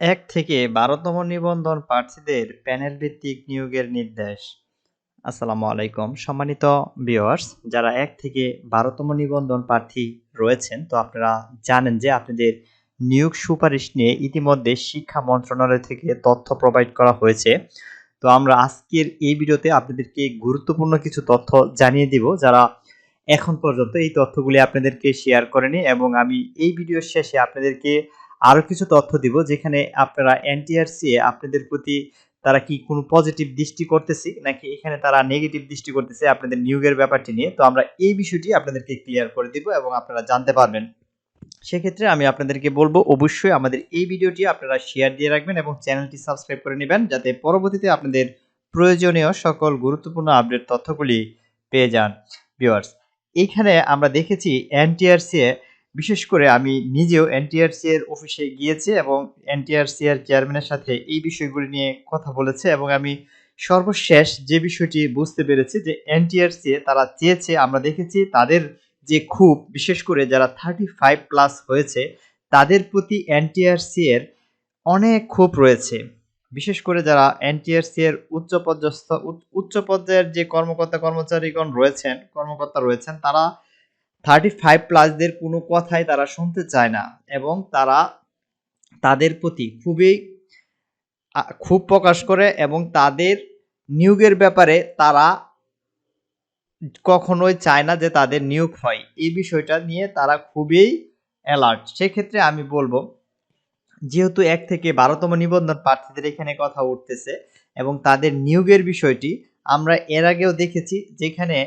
১ থেকে ১২তম নিবন্ধন প্রার্থীদের প্যানেল ভিত্তিক নিয়োগের নির্দেশ। আসসালামু আলাইকুম সম্মানিত ভিউয়ার্স, যারা ১ থেকে ১২তম নিবন্ধন প্রার্থী রয়েছেন, তো আপনারা জানেন যে আপনাদের নিয়োগ সুপারিশ নিয়ে ইতিমধ্যে শিক্ষা মন্ত্রণালয় থেকে তথ্য প্রোভাইড করা হয়েছে। তো আমরা আজকের এই ভিডিওতে আপনাদেরকে গুরুত্বপূর্ণ কিছু তথ্য জানিয়ে দিব, যারা এখন পর্যন্ত এই তথ্যগুলি আপনাদেরকে শেয়ার করেনি, এবং আমি এই ভিডিওর শেষে আপনাদেরকে আরো কিছু তথ্য দিব, যেখানে আপনারা এনটিআরসি আপনাদের প্রতি তারা কি কোনো পজিটিভ দৃষ্টি করতেছে নাকি এখানে তারা নেগেটিভ দৃষ্টি করতেছে আপনাদের নিয়োগের ব্যাপারটি নিয়ে। তো আমরা এই বিষয়টি আপনাদেরকে ক্লিয়ার করে দিব এবং আপনারা জানতে পারবেন। সেক্ষেত্রে আমি আপনাদেরকে বলবো, অবশ্যই আমাদের এই ভিডিওটি আপনারা শেয়ার দিয়ে রাখবেন এবং চ্যানেলটি সাবস্ক্রাইব করে নেবেন, যাতে পরবর্তীতে আপনাদের প্রয়োজনীয় সকল গুরুত্বপূর্ণ আপডেট তথ্যগুলি পেয়ে যান। ভিউয়ার্স, এইখানে আমরা দেখেছি এনটিআরসি, বিশেষ করে আমি নিজেও এনটিআরসি এর অফিসে গিয়েছি এবং এনটিআরসি এর চেয়ারম্যানের সাথে এই বিষয়গুলি নিয়ে কথা বলেছে, এবং আমি সর্বশেষ যে বিষয়টি বুঝতে পেরেছি যে এনটিআরসি তারা চেয়েছে, আমরা দেখেছি তাদের যে খুব বিশেষ করে যারা 35 প্লাস হয়েছে তাদের প্রতি এনটিআরসি এর অনেক ক্ষোভ রয়েছে। বিশেষ করে যারা এনটিআরসি এর উচ্চ পর্যায়ের যে কর্মকর্তা রয়েছেন তারা 35 প্লাসদের কোনো কথাই তারা শুনতে চায় না, এবং তারা তাদের প্রতি ক্ষোভ প্রকাশ করে, এবং তাদের নিয়োগের ব্যাপারে তারা কখনোই চায় না যে তাদের নিয়োগ হয়। এই বিষয়টা নিয়ে তারা খুবই অ্যালার্ট। সেক্ষেত্রে আমি বলবো, যেহেতু ১ থেকে ১২তম নিবন্ধন প্রার্থীদের এখানে কথা উঠতেছে এবং তাদের নিয়োগের বিষয়টি আমরা এর আগেও দেখেছি, যেখানে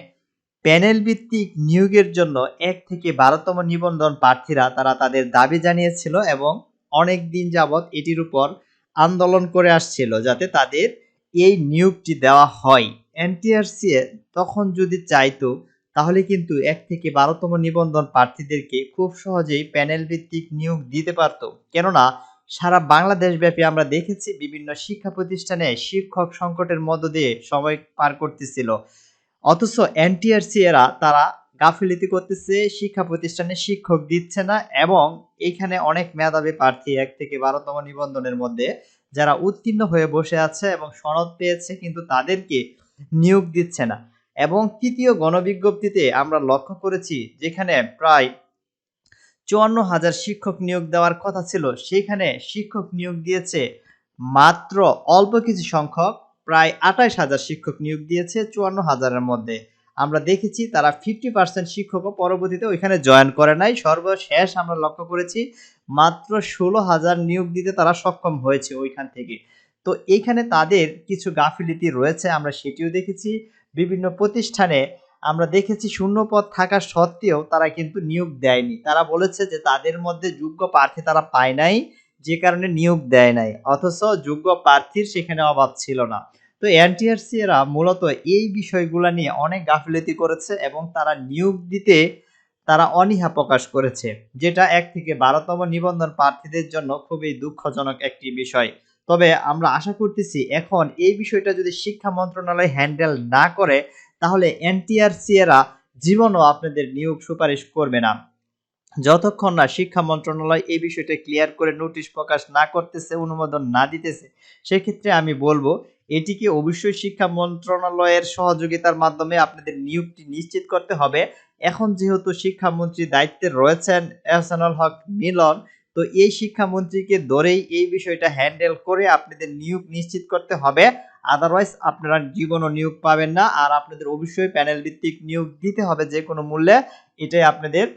প্যানেল ভিত্তিক নিয়োগের জন্য ১ থেকে ১২তম নিবন্ধন প্রার্থীরা তারা তাদের দাবি জানিয়েছিল এবং অনেক দিন যাবৎ এটির উপর আন্দোলন করে আসছিল যাতে তাদের এই নিয়োগটি দেওয়া হয়। এনটিআরসি তখন যদি চাইতো তাহলে কিন্তু ১ থেকে ১২তম নিবন্ধন প্রার্থীদেরকে খুব সহজেই প্যানেল ভিত্তিক নিয়োগ দিতে পারত। কেননা সারা বাংলাদেশ ব্যাপী আমরা দেখেছি বিভিন্ন শিক্ষা প্রতিষ্ঠানে শিক্ষক সংকটের মধ্য দিয়ে সময় পার করতেছিল। অথচ এনটিআরসি এরা তারা গাফিলতি করতেছে, শিক্ষা প্রতিষ্ঠানে শিক্ষক দিচ্ছে না, এবং এইখানে অনেক মেধাবী প্রার্থী ১ থেকে ১২তম নিবন্ধনের মধ্যে যারা উত্তীর্ণ হয়ে বসে আছে এবং সনদ পেয়েছে কিন্তু তাদেরকে নিয়োগ দিচ্ছে না। এবং তৃতীয় গণবিজ্ঞপ্তিতে আমরা লক্ষ্য করেছি, যেখানে প্রায় ৫৪,০০০ শিক্ষক নিয়োগ দেওয়ার কথা ছিল, সেখানে শিক্ষক নিয়োগ দিয়েছে মাত্র অল্প কিছু সংখ্যক, প্রায় ২৮,০০০ শিক্ষক নিয়োগ দিয়েছে ৫৪,০০০ এর মধ্যে। আমরা দেখেছি তারা 50% শিক্ষকও পরবর্তীতে ওইখানে জয়েন করে নাই। সর্বশেষ আমরা লক্ষ্য করেছি মাত্র ১৬,০০০ নিয়োগ দিতে তারা সক্ষম হয়েছে ওইখান থেকে। তো এইখানে তাদের কিছু গাফিলতি রয়েছে, আমরা সেটিও দেখেছি। বিভিন্ন প্রতিষ্ঠানে আমরা দেখেছি শূন্য পদ থাকা সত্ত্বেও তারা কিন্তু নিয়োগ দেয়নি। তারা বলেছে যে তাদের মধ্যে যোগ্য প্রার্থী তারা পায় নাই, যে কারণে নিয়োগ দেয় নাই। অথচ যোগ্য প্রার্থীর সেখানে অভাব ছিল না। তো এনটিআরসি এরা মূলত এই বিষয়গুলা নিয়ে অনেক গাফিলতি করেছে এবং তারা নিয়োগ দিতে তারা অনীহা প্রকাশ করেছে, যেটা ১ থেকে ১২তম নিবন্ধন প্রার্থীদের জন্য খুবই দুঃখজনক একটি বিষয়। তবে আমরা আশা করতেছি এখন এই বিষয়টা যদি শিক্ষা মন্ত্রণালয় হ্যান্ডেল না করে তাহলে এনটিআরসি এরা জীবনও আপনাদের নিয়োগ সুপারিশ করবে না, যতক্ষণ না শিক্ষা মন্ত্রণালয় এই বিষয়টা ক্লিয়ার করে নোটিশ প্রকাশ না করতেছে, অনুমোদন না দিতেছে। সেক্ষেত্রে আমি বলবো এটিকে অবশ্যই শিক্ষা মন্ত্রণালয়ের সহযোগিতার মাধ্যমে আপনাদের নিয়োগটি নিশ্চিত করতে হবে। এখন যেহেতু শিক্ষামন্ত্রী দায়িত্বে রয়েছেন এহসানুল হক মিলন, তো এই শিক্ষামন্ত্রীকে ধরেই এই বিষয়টা হ্যান্ডেল করে আপনাদের নিয়োগ নিশ্চিত করতে হবে। আদারওয়াইজ আপনারা জীবনও নিয়োগ পাবেন না, আর আপনাদের অবশ্যই প্যানেল ভিত্তিক নিয়োগ দিতে হবে যে কোনো মূল্যে। এটাই আপনাদের,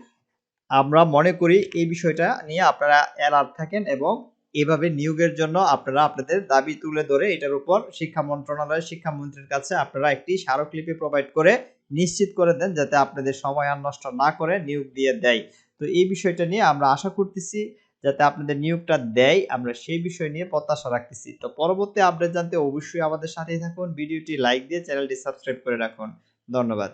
আমরা মনে করি এই বিষয়টা নিয়ে আপনারা অ্যালার্ট থাকেন এবং এভাবে নিয়োগের জন্য আপনারা আপনাদের দাবি তুলে ধরে এটার উপর শিক্ষা মন্ত্রণালয়ের শিক্ষামন্ত্রীর কাছে আপনারা একটি স্মারকলিপি প্রোভাইড করে নিশ্চিত করে দেন, যাতে আপনাদের সময় আর নষ্ট না করে নিয়োগ দিয়ে দেয়। তো এই বিষয়টা নিয়ে আমরা আশা করতেছি যাতে আপনাদের নিয়োগটা দেয়, আমরা সেই বিষয় নিয়ে প্রত্যাশা রাখতেছি। তো পরবর্তী আপডেট জানতে অবশ্যই আমাদের সাথেই থাকুন, ভিডিওটি লাইক দিয়ে চ্যানেলটি সাবস্ক্রাইব করে রাখুন। ধন্যবাদ।